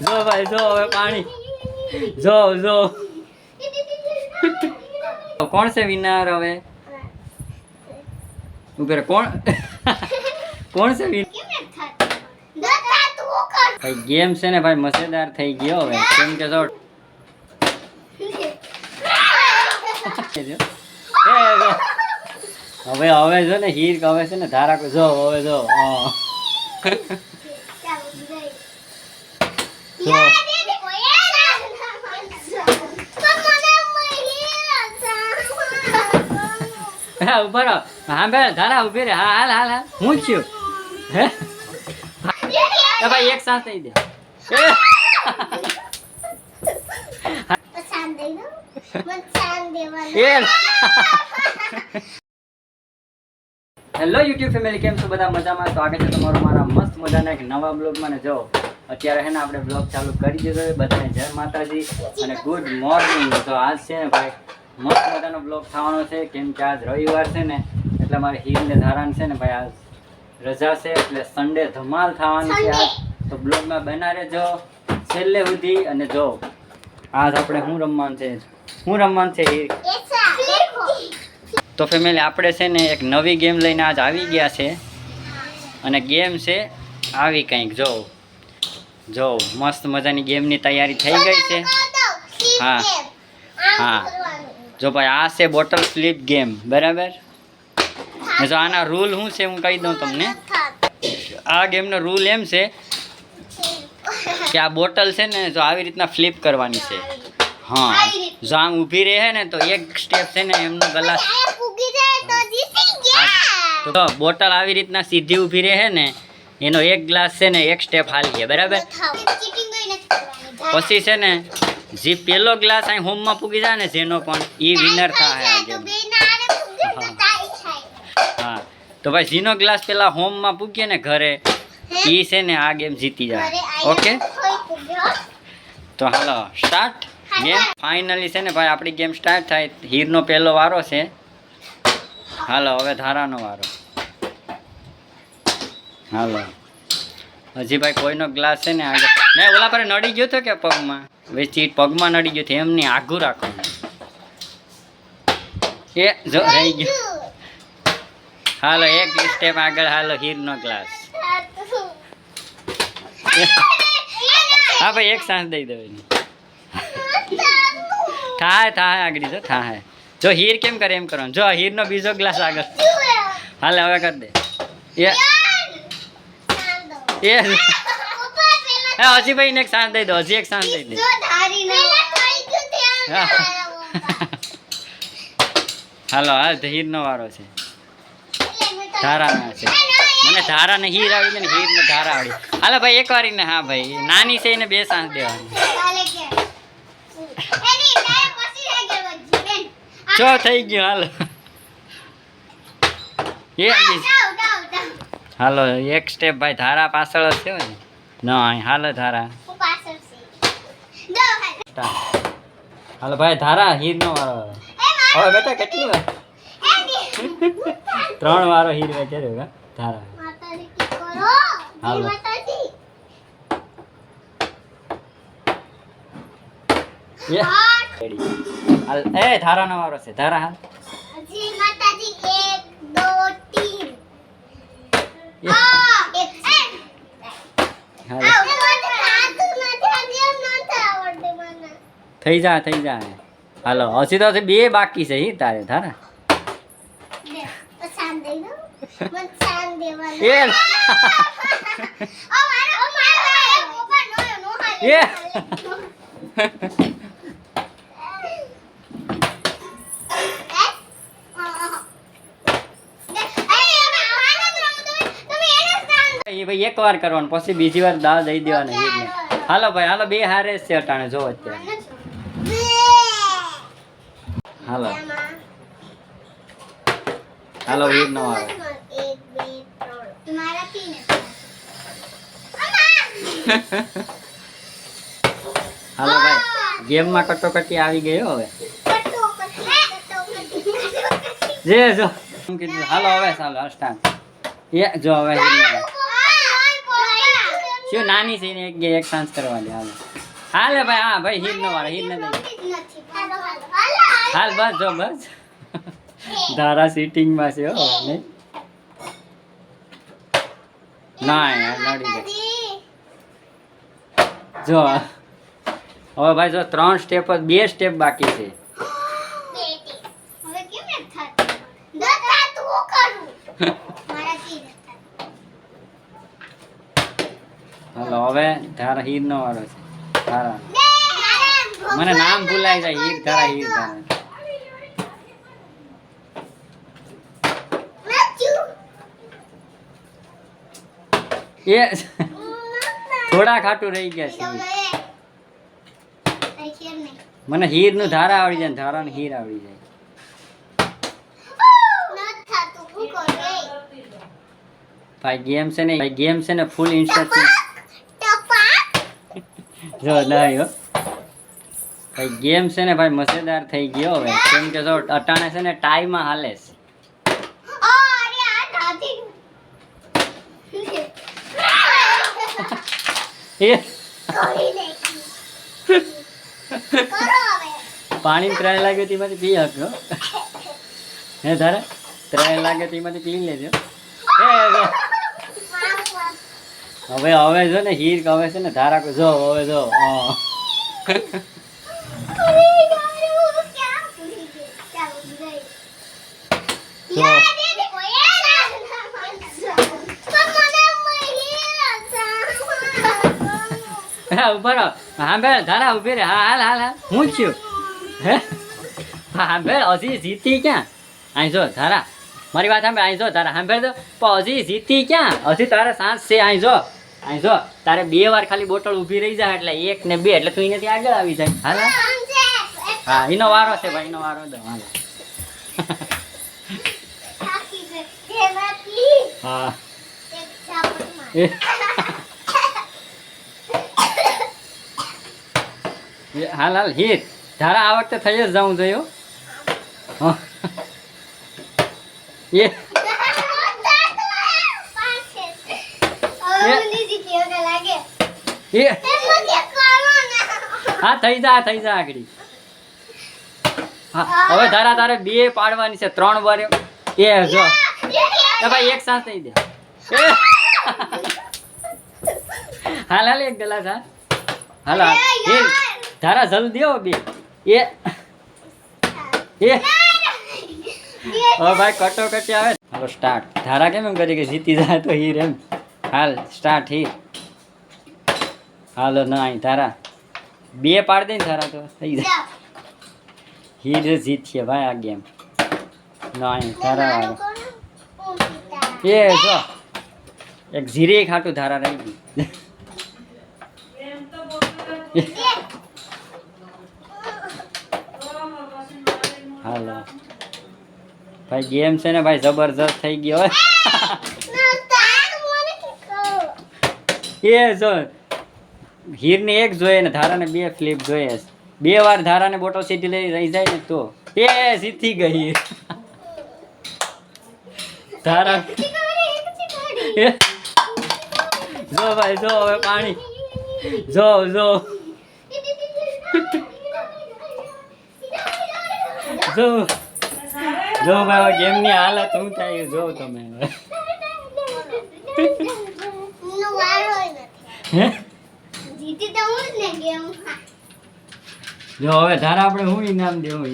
જો ભાઈ જો હવે પાણી જો જો કોણ છે વિનર હવે ઉભે કોણ કોણ છે વિનર ભાઈ ગેમ છે ને ભાઈ મજેદાર થઈ ગયો હવે કેમ કે જો હવે હવે જો ને હીર હવે છે ને ધારા જો હવે જો હા ઉભા રહો હા ભાઈ ધારા ઉભી રે હા હાલ હાલ હાલ હું છું હે ભાઈ એક સાથ દઈ દે હેલો યુટ્યુબ ફેમિલી કેમ છો બધા મજામાં તો આગળ છે તમારો મારા મસ્ત મજાના એક નવા બ્લોગમાં ને જો અત્યારે હે ને આપણે બ્લોગ ચાલુ કરી દીધો છે બધાને જય માતાજી અને ગુડ મોર્નિંગ તો આજ છે ને ભાઈ મસ્ત મજાનો બ્લોગ થવાનો છે કેમ કે આજ રવિવાર છે ને એટલે મારે હીરને ધારાન છે ને ભાઈ આજ રજા છે એટલે સન્ડે ધમાલ થવાની છે આજ તો બ્લોગમાં બના રહેજો છેલ્લે સુધી અને જો આજ આપણે શું રમવાનું છે હીર તો ફેમિલી આપણે છે ને એક નવી ગેમ લઈને આજ આવી ગયા છે અને ગેમ છે આવી કંઈક જો જો મસ્ત મજાની ગેમની તૈયારી થઈ ગઈ છે હા હા જો ભાઈ આ છે બોટલ ફ્લિપ ગેમ બરાબર ને જો આના રૂલ શું છે હું કહી દઉં તમને આ ગેમનો રૂલ એમ છે કે આ બોટલ છે ને જો આવી રીતના ફ્લિપ કરવાની છે હા જો આમ ઊભી રહે ને તો એક સ્ટેપ છે ને એમનો ગ્લાસ તો બોટલ આવી રીતના સીધી ઊભી રહે ને એનો એક ગ્લાસ છે ને એક સ્ટેપ હાલીએ બરાબર પછી છે ને જે પેલો ગ્લાસ અહીં હોમમાં પૂગી જાય ને જેનો પણ એ વિનર થાય આ ગેમ હા તો ભાઈ જેનો ગ્લાસ પેલા હોમમાં પૂગીએ ને ઘરે એ છે ને આ ગેમ જીતી જાય ઓકે તો હાલો સ્ટાર્ટ ગેમ ફાઇનલી છે ને ભાઈ આપણી ગેમ સ્ટાર્ટ થાય હીરનો પહેલો વારો છે હાલો હવે ધારાનો વારો હાલો હજી ભાઈ કોઈનો ગ્લાસ છે ને આગળ મેં ઓલા પર નડી ગયો હતો કે પગમાં વેચી પગમાં નડી ગયો હતો એમ નહીં આઘું રાખવાનું એ જો રહી ગયું હાલો એક સ્ટેપ આગળ હાલો હીરનો ગ્લાસ હા ભાઈ એક સાંસ દઈ દો થાય આગળ જો થાય જો હીર કેમ કરે એમ કરવાનું જો હીરનો બીજો ગ્લાસ આગળ હાલે હવે કરી દે એ હજી ભાઈ એક સાંસ દઈ દો હજી એક સાંસ દઈ દે હાલો હાલ હીરનો વારો છે ધારાના છે મને ધારા ને હીર આવી ને હીર ને ધારા આવી હાલો ભાઈ એક વાર ને હા ભાઈ નાની છે એને બે સાંસ દેવાની જો થઈ ગયું હાલો હાલો એક સ્ટેપ ભાઈ ધારા પાછળ જ છે ને ના હાલો ધારા હાલો ભાઈ ધારા હીર નો વારો હવે બેટા કેટલી વાર 3 વારો હીર વે કર્યો ધારા હાલો એ ધારાનો વારો છે ધારા હાલ થઈ જા હાલો હજી તો બે બાકી છે તારે ધારા ભાઈ એક વાર કરવાનું પછી બીજી વાર દાળ દઈ દેવાના હીરને હાલો ભાઈ હાલો બે હારે છે અટાણે જો અત્યારે હાલો હાલો હીર નો આવે હાલો ભાઈ ગેમમાં કટોકટી આવી ગયો હવે જે જો હાલો હવે ચાલો સ્ટાર્ટ એ જો હવે શું નાની છે ને એક સાંજ કરવા દે. હાલે હાલે ભાઈ. હા ભાઈ હીર નો વાળો હીર ને હાલ બસ જો બસ. ધારા સીટિંગ માં છે હો નહીં ના નડી જાય જો. હવે ભાઈ જો 3 સ્ટેપ 2 સ્ટેપ બાકી છે. હાલો હવે ધારા હીર નો વાળો છે. ધારા મને નામ ભૂલાઈ જાય. હીર ધારા હીર ધારા. એ થોડા ખાટું રહી ગયા છે. મને હીર નું ધારા આવડી જાય ધારા નું હીર આવડી જાય. ભાઈ ગેમ છે ને ફૂલ ઇન્સ્ટ્રક્શન જો નહીં હો ભાઈ. ગેમ છે ને ભાઈ મજેદાર થઈ ગયો હવે. કેમ કે જો અટાણે છે ને ટાઈમાં હાલે છે. પાણી 3 લાગે તેમાંથી પી આપજો. હે ધારે 3 લાગે તેમાંથી પી લેજો. હવે જો ને હીર હવે છે ને ધારા જો હવે જો ઉભા રહો. હા બેન ધારા ઉભી રે. હા હાલ હાલ હાલ હું છું. હે હા બેન હજી જીતી ક્યાં? અહીં જો ધારા મારી વાત સાંભળે. અહીં જો ધારા સાંભળે તો પણ હજી જીતી ક્યાં? હજી તારે સાંજ છે. અહીં જો તારે 2 વાર ખાલી બોટલ ઊભી રહી જાય એટલે 1 ને 2 એટલે તું એનાથી આગળ આવી જાય. હાલ હા એનો વારો છે ભાઈ. એનો વારો દો હાલો. હા હાલ હાલ હીર ધારા આ વખતે થઈ જ જવું જોઈએ. હા થઈ જા આગળ. હા હવે ધારા તારે 2 પાડવાની છે 3 વાર. એ જો ભાઈ એક સાથ નહીં દે. હાલ હાલ એક ગ્લાસ. હા હાલો ધારા જલ્દી હો 2. હવે ભાઈ કટોકટી આવે. હાલો સ્ટાર્ટ. ધારા કેમ એમ કરી કે જીતી જાય તો હીર એમ. હાલ સ્ટાર્ટ હીર. હાલો નહીં ધારા 2 પાડ દે ને ધારા તો થઈ જાય. હીર જીતશે ભાઈ આ ગેમ. નહીં ધારા વાળો. એ જો એક જીરે ખાટું ધારા રહી ગઈ. હાલો ભાઈ ગેમ છે ને ભાઈ જબરજસ્ત થઈ ગયો. એ જો હીરને 1 જોઈએ ને ધારાને 2 ફ્લિપ જોઈએ. 2 વાર ધારાને બોટલ સીટી લઈ રહી જાય ને તો એ જીતી ગઈ ધારા. જો ભાઈ જો હવે પાણી જો જો ભાઈ ગેમની હાલત શું થાય જો તમે. જો હવે ધારા આપણે શું ઇનામ દેવું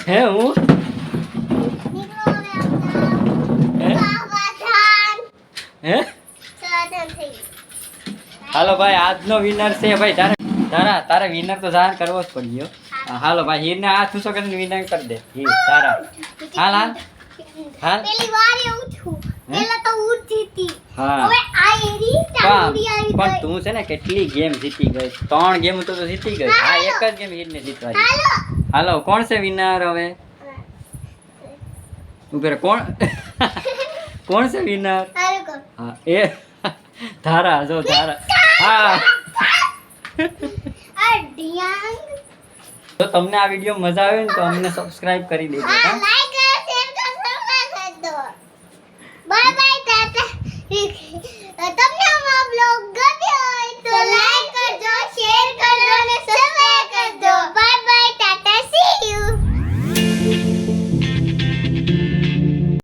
હે હું હે. હાલો ભાઈ આજનો વિનર છે ભાઈ તારે વિનર તો જાહેર કરવો જ પડ્યો. હાલો ભાઈ હીરને હાથ ઊંચો કરીને વિનર કરી દે. હીર તારા હાલ હાલ હાલ. પેલી વાર એવું થયું પેલા તો હું જીતી. હા હવે આ એરી ટાંગડી આવી ગઈ. પણ તું છે ને કેટલી ગેમ જીતી ગઈ. 3 ગેમ તો જીતી ગઈ. આ એક જ ગેમ હીરને જીતવાની. હાલો કોણ છે વિનર હવે? ઉભે કોણ કોણ છે વિનર? હા એ ધારા જો ધારા. હા તો તમને આ વિડીયો મજા આવે ને તો અમને સબસ્ક્રાઇબ કરી દેજો.